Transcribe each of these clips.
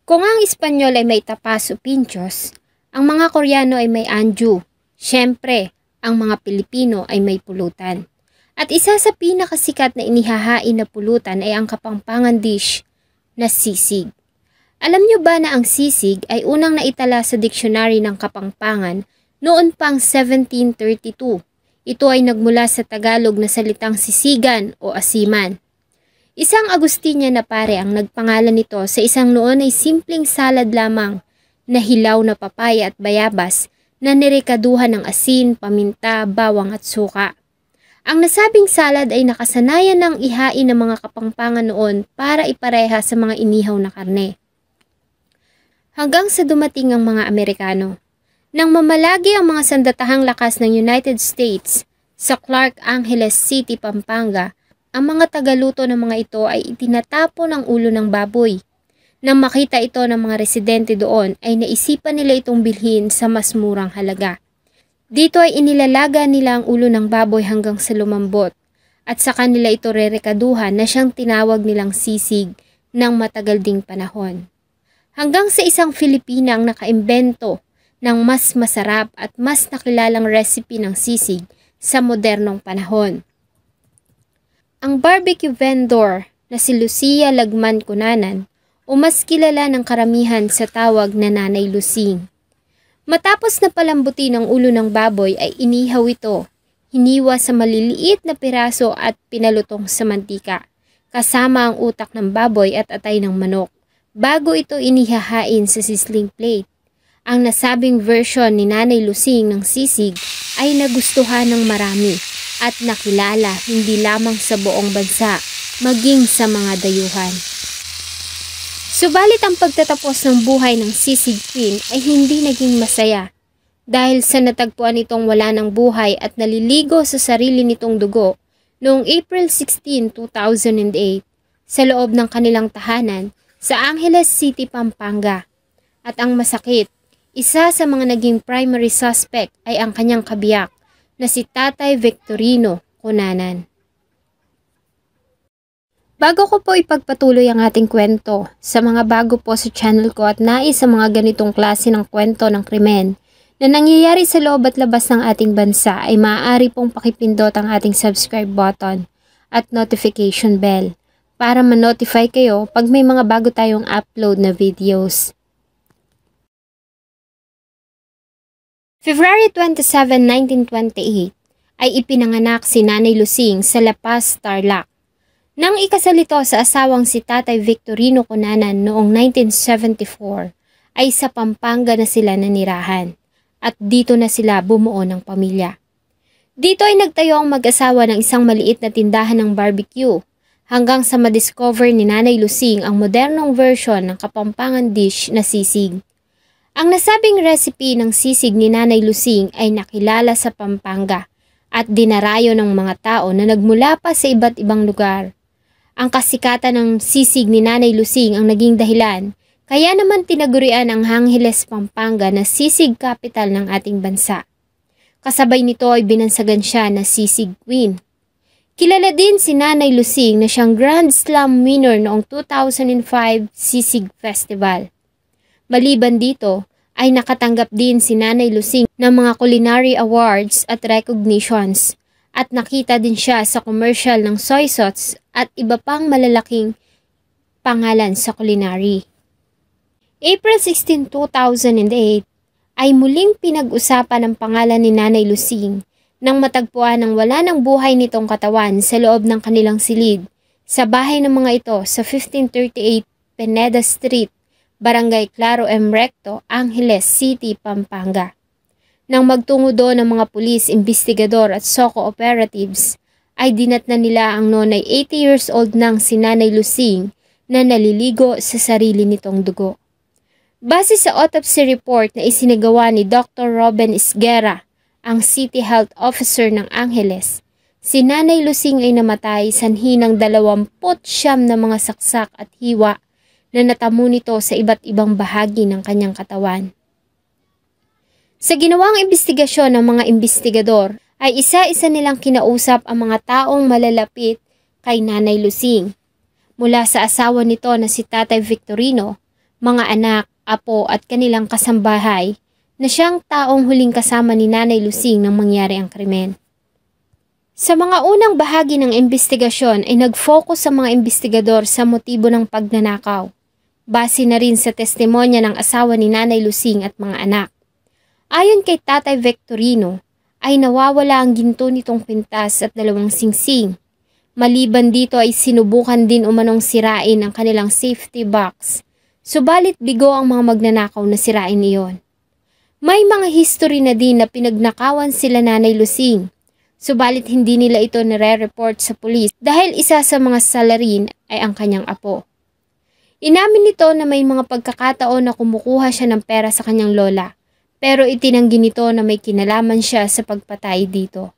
Kung ang Espanyol ay may tapas o pinchos, ang mga Koreano ay may anju. Siyempre, ang mga Pilipino ay may pulutan. At isa sa pinakasikat na inihahain na pulutan ay ang Kapampangan dish na sisig. Alam niyo ba na ang sisig ay unang naitala sa diksyonary ng Kapampangan noon pang 1732? Ito ay nagmula sa Tagalog na salitang sisigan o asiman. Isang Agustina na pare ang nagpangalan nito sa isang noon ay simpleng salad lamang na hilaw na papaya at bayabas na nirekaduhan ng asin, paminta, bawang at suka. Ang nasabing salad ay nakasanayan ng ihain ng mga Kapampangan noon para ipareha sa mga inihaw na karne. Hanggang sa dumating ang mga Amerikano. Nang mamalagi ang mga sandatahang lakas ng United States sa Clark Angeles City, Pampanga, ang mga tagaluto ng mga ito ay itinatapon ang ulo ng baboy. Nang makita ito ng mga residente doon ay naisipan nila itong bilhin sa mas murang halaga. Dito ay inilalaga nila ang ulo ng baboy hanggang sa lumambot at sa kanila ito rerekaduhan na siyang tinawag nilang sisig ng matagal ding panahon. Hanggang sa isang Filipina ang nakaimbento ng mas masarap at mas nakilalang recipe ng sisig sa modernong panahon. Ang barbecue vendor na si Lucia Lagman Cunanan o mas kilala ng karamihan sa tawag na Nanay Lusing. Matapos na palambutin ang ulo ng baboy ay inihaw ito, hiniwa sa maliliit na piraso at pinalutong sa mantika, kasama ang utak ng baboy at atay ng manok, bago ito inihahain sa sizzling plate. Ang nasabing version ni Nanay Lusing ng sisig ay nagustuhan ng marami at nakilala hindi lamang sa buong bansa, maging sa mga dayuhan. Subalit ang pagtatapos ng buhay ng Sisig Queen ay hindi naging masaya dahil sa natagpuan itong wala ng buhay at naliligo sa sarili nitong dugo noong April 16, 2008 sa loob ng kanilang tahanan sa Angeles City, Pampanga. At ang masakit, isa sa mga naging primary suspect ay ang kanyang kabiyak na si Tatay Victorino Cunanan. Bago ko po ipagpatuloy ang ating kwento, sa mga bago po sa channel ko at nais sa mga ganitong klase ng kwento ng krimen na nangyayari sa loob at labas ng ating bansa ay maaari pong pakipindot ang ating subscribe button at notification bell para ma-notify kayo pag may mga bago tayong upload na videos. February 27, 1928 ay ipinanganak si Nanay Lusing sa La Paz, Tarlac. Nang ikasal ito sa asawang si Tatay Victorino Cunanan noong 1974 ay sa Pampanga na sila nanirahan at dito na sila bumuo ng pamilya. Dito ay nagtayo ang mag-asawa ng isang maliit na tindahan ng barbecue hanggang sa madiscover ni Nanay Lusing ang modernong version ng Kapampangan dish na sisig. Ang nasabing recipe ng sisig ni Nanay Lusing ay nakilala sa Pampanga at dinarayo ng mga tao na nagmula pa sa iba't ibang lugar. Ang kasikatan ng sisig ni Nanay Lusing ang naging dahilan, kaya naman tinagurian ang Angeles, Pampanga na sisig capital ng ating bansa. Kasabay nito ay binansagan siya na Sisig Queen. Kilala din si Nanay Lusing na siyang Grand Slam winner noong 2005 Sisig Festival. Maliban dito, ay nakatanggap din si Nanay Lusing ng mga culinary awards at recognitions at nakita din siya sa commercial ng soy sauce at iba pang malalaking pangalan sa culinary. April 16, 2008 ay muling pinag-usapan ang pangalan ni Nanay Lusing nang matagpuan ng wala ng buhay nitong katawan sa loob ng kanilang silid sa bahay ng mga ito sa 1538 Pineda Street, Barangay Claro M. Recto, Angeles City, Pampanga. Nang magtungo doon ng mga pulis, investigador at SOCO operatives, ay dinatnan nila ang noon ay 80 years old nang si Nanay Lusing na naliligo sa sarili nitong dugo. Base sa autopsy report na isinagawa ni Dr. Robin Isguera, ang City Health Officer ng Angeles, si Nanay Lusing ay namatay sanhi ng 29 na mga saksak at hiwa na natamo nito sa iba't ibang bahagi ng kanyang katawan. Sa ginawang investigasyon ng mga investigador, ay isa-isa nilang kinausap ang mga taong malalapit kay Nanay Lusing. Mula sa asawa nito na si Tatay Victorino, mga anak, apo at kanilang kasambahay na siyang taong huling kasama ni Nanay Lusing nang mangyari ang krimen. Sa mga unang bahagi ng investigasyon ay nag-focus sa mga investigador sa motibo ng pagnanakaw. Base na rin sa testimonya ng asawa ni Nanay Lusing at mga anak. Ayon kay Tatay Victorino, ay nawawala ang ginto nitong kwintas at 2 singsing. Maliban dito ay sinubukan din umanong sirain ang kanilang safety box, subalit bigo ang mga magnanakaw na sirain iyon. May mga history na din na pinagnakawan sila Nanay Lusing, subalit hindi nila ito nire-report sa pulis dahil isa sa mga salarin ay ang kanyang apo. Inamin nito na may mga pagkakataon na kumukuha siya ng pera sa kanyang lola, pero itinanggi nito na may kinalaman siya sa pagpatay dito.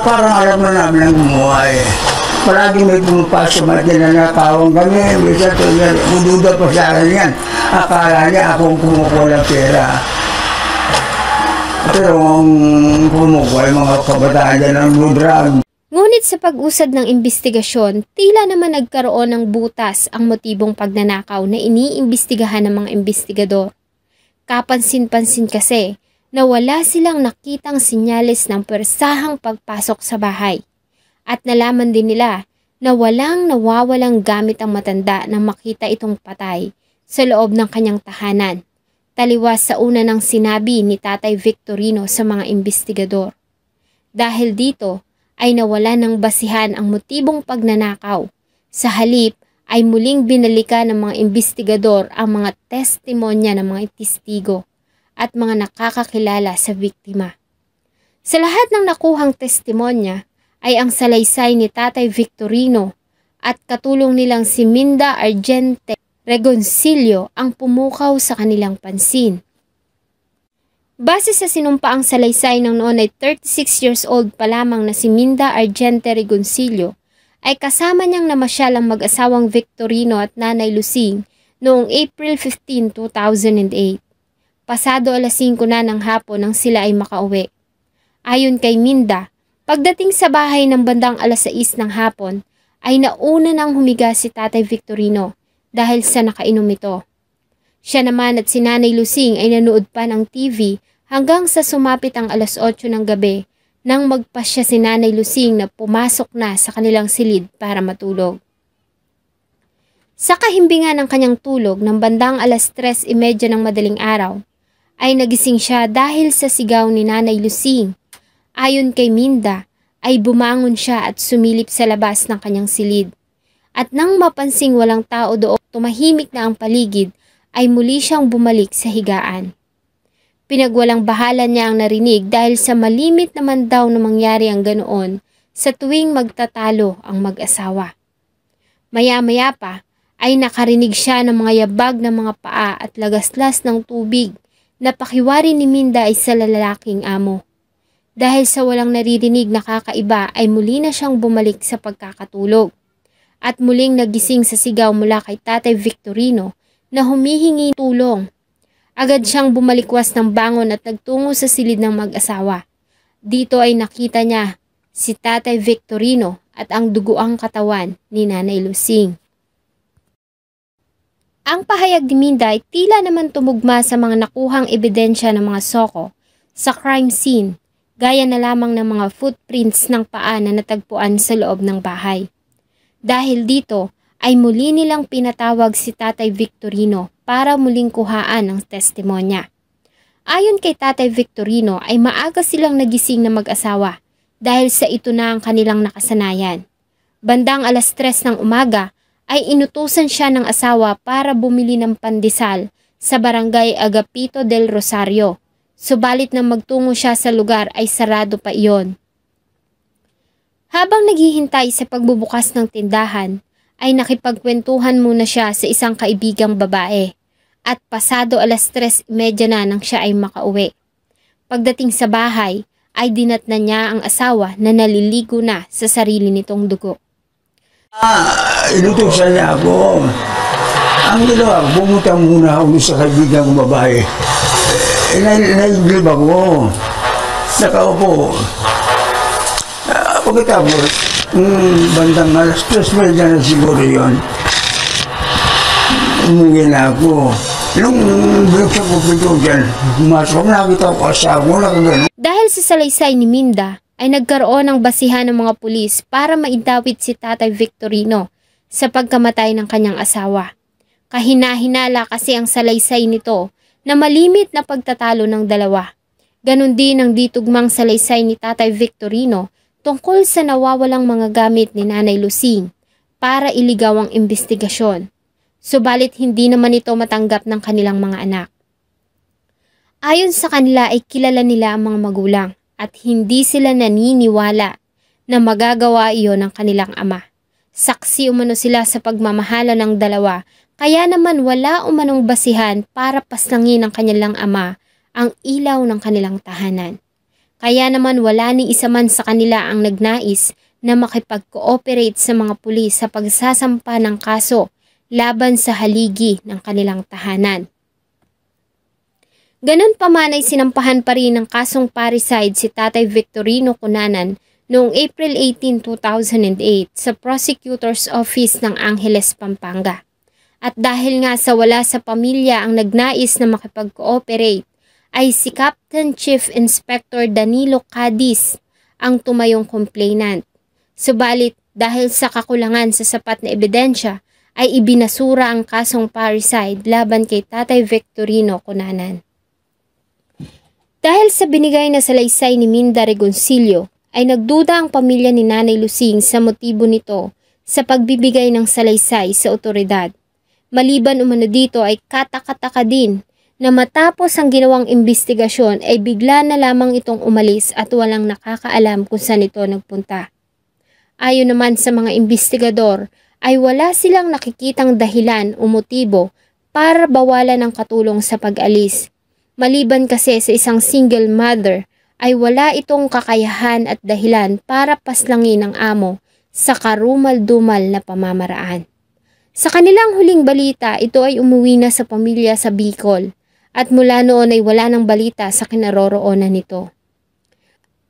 Parang alam na namin ang gumawa eh. Palagi may pumapasok at nananakawang kami. Minsan mududa pa sa akin yan. Akala niya akong kumukuha ng pera. Pero ang kumukuha yung mga kabataan dyan ng blue drug. Ngunit sa pag-usad ng investigasyon, tila naman nagkaroon ng butas ang motibong pagnanakaw na iniimbestigahan ng mga investigador. Kapansin-pansin kasi na wala silang nakitang sinyales ng pwersahang pagpasok sa bahay. At nalaman din nila na walang nawawalang gamit ang matanda nang makita itong patay sa loob ng kanyang tahanan. Taliwas sa una ng sinabi ni Tatay Victorino sa mga investigador. Dahil dito ay nawala ng basihan ang motibong pagnanakaw. Sa halip ay muling binalikan ng mga investigador ang mga testimonya ng mga testigo at mga nakakakilala sa biktima. Sa lahat ng nakuhang testimonya ay ang salaysay ni Tatay Victorino at katulong nilang si Minda Argente Regoncillo ang pumukaw sa kanilang pansin. Base sa sinumpaang salaysay ng noon ay 36 years old pa lamang na si Minda Argente Regoncillo ay kasama niyang namasyalang mag-asawang Victorino at Nanay Lusing noong April 15, 2008. Pasado 5:00 na ng hapon nang sila ay makauwi. Ayon kay Minda, pagdating sa bahay ng bandang 6:00 ng hapon ay nauna nang humiga si Tatay Victorino dahil sa nakainom ito. Siya naman at si Nanay Lusing ay nanood pa ng TV hanggang sa sumapit ang 8:00 ng gabi nang magpasya si Nanay Lusing na pumasok na sa kanilang silid para matulog. Sa kahimbingan ng kanyang tulog ng bandang 3:30 ng madaling araw, ay nagising siya dahil sa sigaw ni Nanay Lusing. Ayon kay Minda, ay bumangon siya at sumilip sa labas ng kanyang silid. At nang mapansing walang tao doon, tumahimik na ang paligid, ay muli siyang bumalik sa higaan. Pinagwalang bahala niya ang narinig dahil sa malimit naman daw na mangyari ang ganoon sa tuwing magtatalo ang mag-asawa. Maya-maya pa ay nakarinig siya ng mga yabag ng mga paa at lagaslas ng tubig na pakiwari ni Minda ay sa lalaking amo. Dahil sa walang naririnig na kakaiba ay muli na siyang bumalik sa pagkakatulog. At muling nagising sa sigaw mula kay Tatay Victorino na humihingi tulong. Agad siyang bumalikwas ng bangon at nagtungo sa silid ng mag-asawa. Dito ay nakita niya si Tatay Victorino at ang duguang katawan ni Nanay Lusing. Ang pahayag ni Minda ay tila naman tumugma sa mga nakuhang ebidensya ng mga soko sa crime scene, gaya na lamang ng mga footprints ng paa na natagpuan sa loob ng bahay. Dahil dito ay muli nilang pinatawag si Tatay Victorino para muling kuhaan ng testimonya. Ayon kay Tatay Victorino ay maaga silang nagising na mag-asawa dahil sa ito na ang kanilang nakasanayan. Bandang 3:00 ng umaga ay inutusan siya ng asawa para bumili ng pandesal sa barangay Agapito del Rosario. Subalit nang magtungo siya sa lugar ay sarado pa iyon. Habang naghihintay sa pagbubukas ng tindahan, ay nakipagkwentuhan muna siya sa isang kaibigang babae at pasado 3:30 na nang siya ay makauwi. Pagdating sa bahay ay dinatnan niya ang asawa na naliligo na sa sarili nitong dugo. Inutusan niya ako. Ang ginawa, bumunta muna ako sa kaibigang babae. Naigilib ako. Nakaupo. Pagkatapos, bandang 3:30 na siguro yun. umuwi na ako. Nung binuksan ko pito dyan, pumasok, nakita ko asawa ko, nakagano. Dahil sa salaysay ni Minda, ay nagkaroon ng basihan ng mga pulis para maidawit si Tatay Victorino sa pagkamatay ng kanyang asawa. Kahina-hinala kasi ang salaysay nito na malimit na pagtatalo ng dalawa. Ganon din ang ditugmang salaysay ni Tatay Victorino tungkol sa nawawalang mga gamit ni Nanay Lucing para iligaw ang investigasyon. Subalit hindi naman ito matanggap ng kanilang mga anak. Ayon sa kanila ay kilala nila ang mga magulang at hindi sila naniniwala na magagawa iyon ng kanilang ama. Saksi umano sila sa pagmamahala ng dalawa, kaya naman wala umanong basihan para paslangin ng kanilang ama ang ilaw ng kanilang tahanan. Kaya naman wala ni isa man sa kanila ang nagnais na makipag-cooperate sa mga pulis sa pagsasampa ng kaso laban sa haligi ng kanilang tahanan. Ganon pa man ay sinampahan pa rin ng kasong parricide si Tatay Victorino Cunanan noong April 18, 2008 sa Prosecutor's Office ng Angeles, Pampanga. At dahil nga sa wala sa pamilya ang nagnais na makipag-cooperate, ay si Captain Chief Inspector Danilo Cadiz ang tumayong complainant. Subalit dahil sa kakulangan sa sapat na ebidensya ay ibinasura ang kasong parricide laban kay Tatay Victorino Cunanan. Dahil sa binigay na salaysay ni Minda Regoncillo ay nagduda ang pamilya ni Nanay Lucing sa motibo nito sa pagbibigay ng salaysay sa otoridad. Maliban umano dito ay katakataka din na matapos ang ginawang investigasyon ay bigla na lamang itong umalis at walang nakakaalam kung saan ito nagpunta. Ayon naman sa mga investigador ay wala silang nakikitang dahilan o motibo para bawalan ng katulong sa pag-alis. Maliban kasi sa isang single mother ay wala itong kakayahan at dahilan para paslangin ang amo sa karumal-dumal na pamamaraan. Sa kanilang huling balita, ito ay umuwi na sa pamilya sa Bicol. At mula noon ay wala ng balita sa kinaroroonan nito.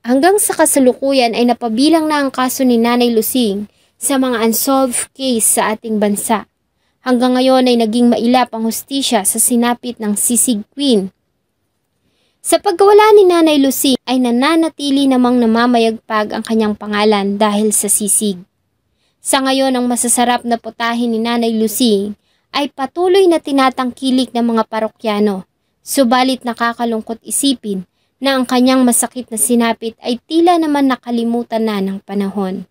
Hanggang sa kasalukuyan ay napabilang na ang kaso ni Nanay Lucing sa mga unsolved case sa ating bansa. Hanggang ngayon ay naging mailap ang hustisya sa sinapit ng Sisig Queen. Sa pagkawala ni Nanay Lucing ay nananatili namang namamayagpag ang kanyang pangalan dahil sa sisig. Sa ngayon ang masasarap na putahe ni Nanay Lucing ay patuloy na tinatangkilik ng mga parokyano. Subalit nakakalungkot isipin na ang kanyang masakit na sinapit ay tila naman nakalimutan na ng panahon.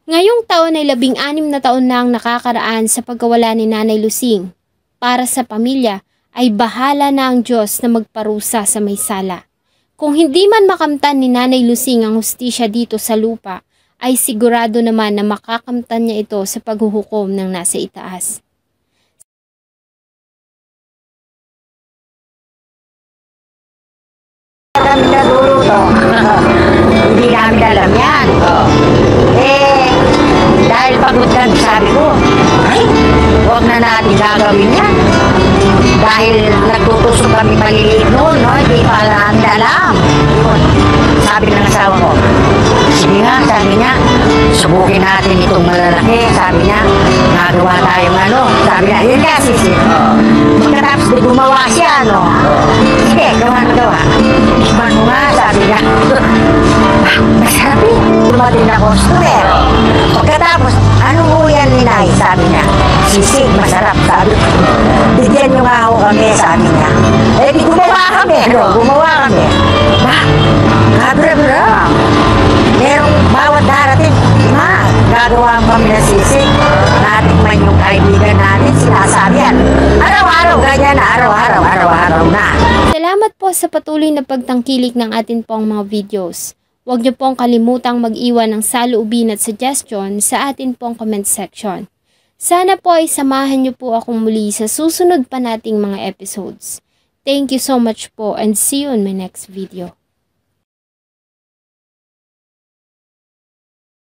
Ngayong taon ay 16 na taon na ang nakakaraan sa pagkawala ni Nanay Lucing. Para sa pamilya ay bahala na ang Diyos na magparusa sa may sala. Kung hindi man makamtan ni Nanay Lucing ang hustisya dito sa lupa, ay sigurado naman na makakamtan niya ito sa paghuhukom ng nasa itaas. Kami naluluto. Hindi namin alam yan. Dahil pagod na, sabi ko, ay, huwag na natin gagawin yan. Dahil nagtutusok kami maliliit noon, no? Hindi pa namin alam. Sabi ng asawa ko, sige nga, sabi niya, subukin natin itong malalaki. Sabi niya, nagawa tayong ano. Sabi niya, yun nga, sisi. Pagkatapos di gumawa siya, no? Sige, gawa na gawa. Iban mo nga, sabi niya. Sabi, dumating na customer. Pagkatapos, anong uyan ni Nay? Sabi niya, sisig, masarap. Sabi, bigyan niyo nga ako kami, sabi niya. Eh, di gumawa kami, no? Gumawa kami. Ba, kabra-bra. Merong bawat darating, gagawa kami na sisig. Natikman yung kaibigan natin, sinasabi yan. Araw-araw, ganyan na, araw-araw na. Salamat po sa patuloy na pagtangkilik ng atin pong mga videos. Huwag niyo pong kalimutang mag-iwan ng saloobin at suggestion sa atin pong comment section. Sana po ay samahan niyo po akong muli sa susunod pa nating mga episodes. Thank you so much po and see you in my next video.